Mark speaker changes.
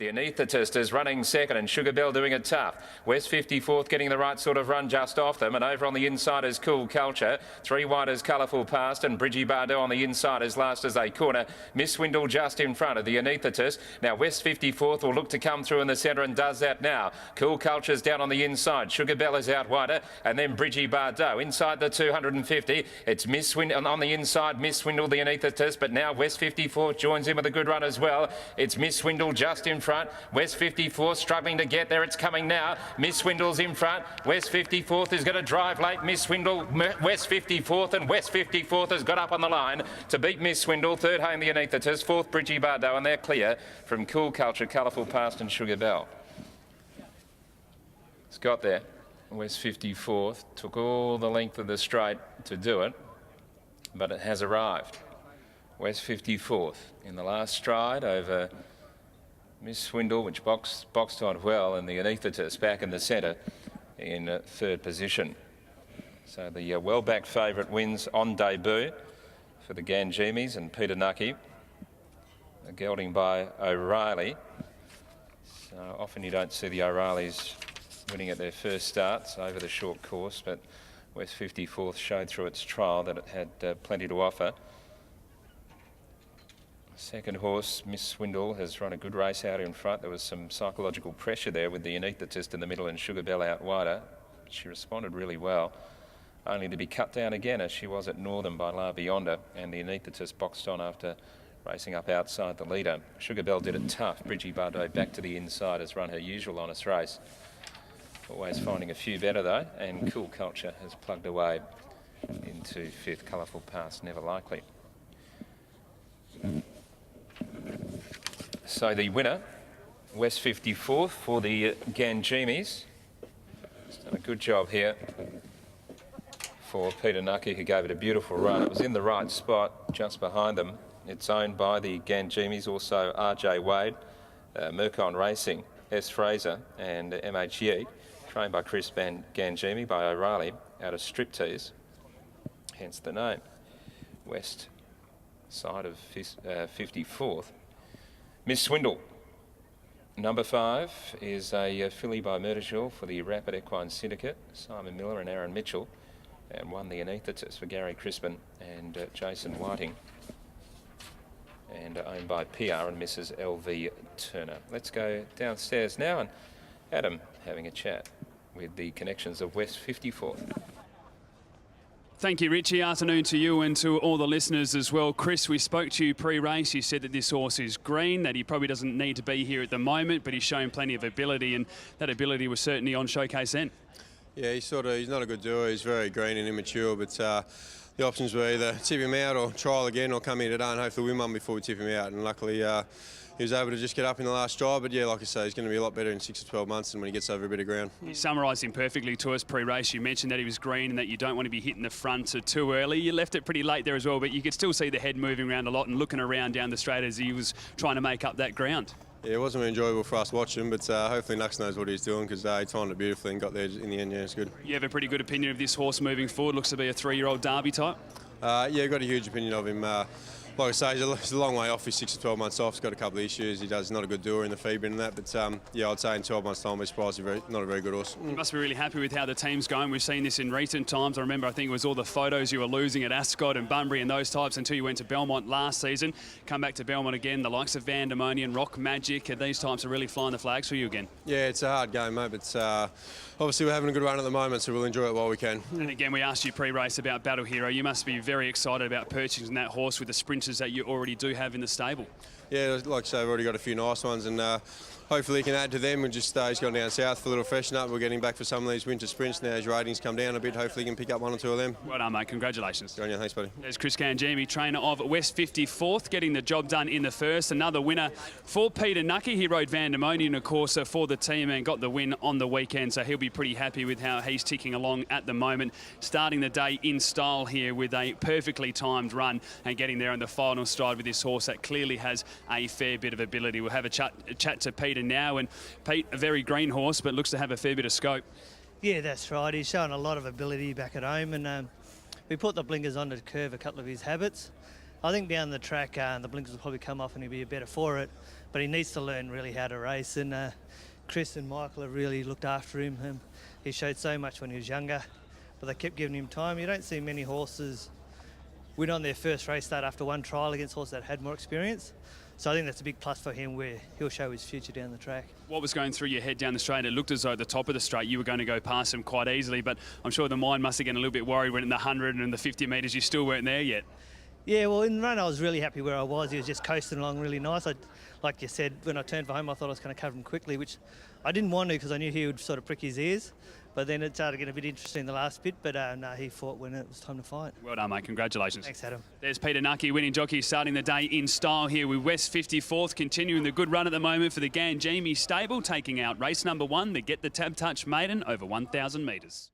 Speaker 1: The anaesthetist is running second and Sugar Bell doing it tough. West 54th getting the right sort of run just off them, and over on the inside is Cool Culture. 3 wide is Colourful Past, and Bridgie Bardot on the inside is last as they corner. Miss Swindle just in front of the anaesthetist. Now West 54th will look to come through in the centre and does that now. Cool Culture's down on the inside. Sugar Bell is out wider, and then Bridgie Bardot inside the 250. It's Miss Swindle on the inside. Miss Swindle the anaesthetist, but now West 54th joins in with a good run as well. It's Miss Swindle just in front. West 54th struggling to get there. It's coming now. Miss Swindle's in front. West 54th is going to drive late. Miss Swindle, West 54th, and West 54th has got up on the line to beat Miss Swindle. Third home the anaesthetist. Fourth Bridgie Bardot, and they're clear from Cool Culture, Colourful Past and Sugar Bell. It's got there. West 54th took all the length of the straight to do it, but it has arrived. West 54th in the last stride over Miss Swindle, which boxed on well, and the anaesthetist back in the centre in third position. So the well-backed favourite wins on debut for the Ganjimis and Peter Nucky, gelding by O'Reilly. So often you don't see the O'Reillys winning at their first starts over the short course, but West 54th showed through its trial that it had plenty to offer. Second horse, Miss Swindle, has run a good race out in front. There was some psychological pressure there with the anaesthetist in the middle and Sugar Bell out wider. She responded really well, only to be cut down again as she was at Northern by La Beyonder, and the anaesthetist boxed on after racing up outside the leader. Sugar Bell did it tough. Bridgie Bardot back to the inside has run her usual honest race. Always finding a few better though, and Cool Culture has plugged away into fifth. Colourful Past, never likely. So the winner, West 54th for the Ganjimis. He's done a good job here for Peter Nucky, who gave it a beautiful run. It was in the right spot, just behind them. It's owned by the Ganjimis, also RJ Wade, Mercon Racing, S. Fraser and MH Yeet, trained by Chris Ganjimi, by O'Reilly, out of Striptease, hence the name. West side of 54th. Miss Swindle, number 5, is a filly by Murdershall for the Rapid Equine Syndicate, Simon Miller and Aaron Mitchell, and won the anaesthetist for Gary Crispin and Jason Whiting, and owned by PR and Mrs. L.V. Turner. Let's go downstairs now, and Adam having a chat with the connections of West 54th.
Speaker 2: Thank you, Richie. Afternoon to you and to all the listeners as well. Chris, we spoke to you pre-race. You said that this horse is green, that he probably doesn't need to be here at the moment, but he's shown plenty of ability, and that ability was certainly on showcase then.
Speaker 3: Yeah, he's not a good doer. He's very green and immature, but the options were either tip him out or trial again or come here today and hopefully win one before we tip him out. And luckily, he was able to just get up in the last stride. But yeah, like I say, he's going to be a lot better in 6 to 12 months than when he gets over a bit of ground.
Speaker 2: You summarised him perfectly to us pre-race. You mentioned that he was green and that you don't want to be hitting the front too early. You left it pretty late there as well, but you could still see the head moving around a lot and looking around down the straight as he was trying to make up that ground.
Speaker 3: Yeah, it wasn't really enjoyable for us watching, but hopefully Nux knows what he's doing because he timed it beautifully and got there in the end. Yeah, it's good.
Speaker 2: You have a pretty good opinion of this horse moving forward. Looks to be a 3-year-old Derby type.
Speaker 3: Yeah, got a huge opinion of him. Like I say, he's a long way off. He's 6 to 12 months off. He's got a couple of issues. He's not a good doer in the feed bin and that. But yeah, I'd say in 12 months' time, we're surprised he's not a very good horse.
Speaker 2: You must be really happy with how the team's going. We've seen this in recent times. I remember, I think it was all the photos you were losing at Ascot and Bunbury and those types until you went to Belmont last season. Come back to Belmont again. The likes of Vandemonian, Rock Magic, and these types are really flying the flags for you again.
Speaker 3: Yeah, it's a hard game, mate. But obviously, we're having a good run at the moment, so we'll enjoy it while we can.
Speaker 2: And again, we asked you pre-race about Battle Hero. You must be very excited about purchasing that horse with the sprinters that you already do have in the stable.
Speaker 3: Yeah, like I say, we've already got a few nice ones, and hopefully he can add to them. And just he's gone down south for a little freshen up. We're getting back for some of these winter sprints now. His ratings come down a bit. Hopefully he can pick up 1 or 2 of them.
Speaker 2: Well done, mate. Congratulations.
Speaker 3: Good on you. Thanks, buddy.
Speaker 2: There's Chris Ganjimi, trainer of West 54th, getting the job done in the first. Another winner for Peter Nucky. He rode Vandemonian, of course, for the team and got the win on the weekend. So he'll be pretty happy with how he's ticking along at the moment. Starting the day in style here with a perfectly timed run and getting there in the final stride with this horse that clearly has a fair bit of ability. We'll have a chat to Peter now. And Pete, a very green horse, but looks to have a fair bit of scope.
Speaker 4: Yeah, that's right. He's showing a lot of ability back at home, and we put the blinkers on to curve a couple of his habits. I think down the track, the blinkers will probably come off and he'll be better for it. but he needs to learn really how to race. And Chris and Michael have really looked after him. He showed so much when he was younger, but they kept giving him time. You don't see many horses win on their first race start after one trial against horses that had more experience. So I think that's a big plus for him, where he'll show his future down the track.
Speaker 2: What was going through your head down the straight? It looked as though at the top of the straight you were going to go past him quite easily, but I'm sure the mind must have gotten a little bit worried when in the 100 and the 50 metres you still weren't there yet.
Speaker 4: Yeah, well, in the run I was really happy where I was. He was just coasting along really nice. Like you said, when I turned for home I thought I was going to cover him quickly, which I didn't want to because I knew he would sort of prick his ears. But then it started getting a bit interesting in the last bit, but no, he fought when it was time to fight.
Speaker 2: Well done, mate. Congratulations.
Speaker 4: Thanks, Adam.
Speaker 2: There's Peter Nucky, winning jockey, starting the day in style here with West 54th, continuing the good run at the moment for the Ganjimi stable, taking out race number 1, the Get the Tab Touch Maiden over 1,000 metres.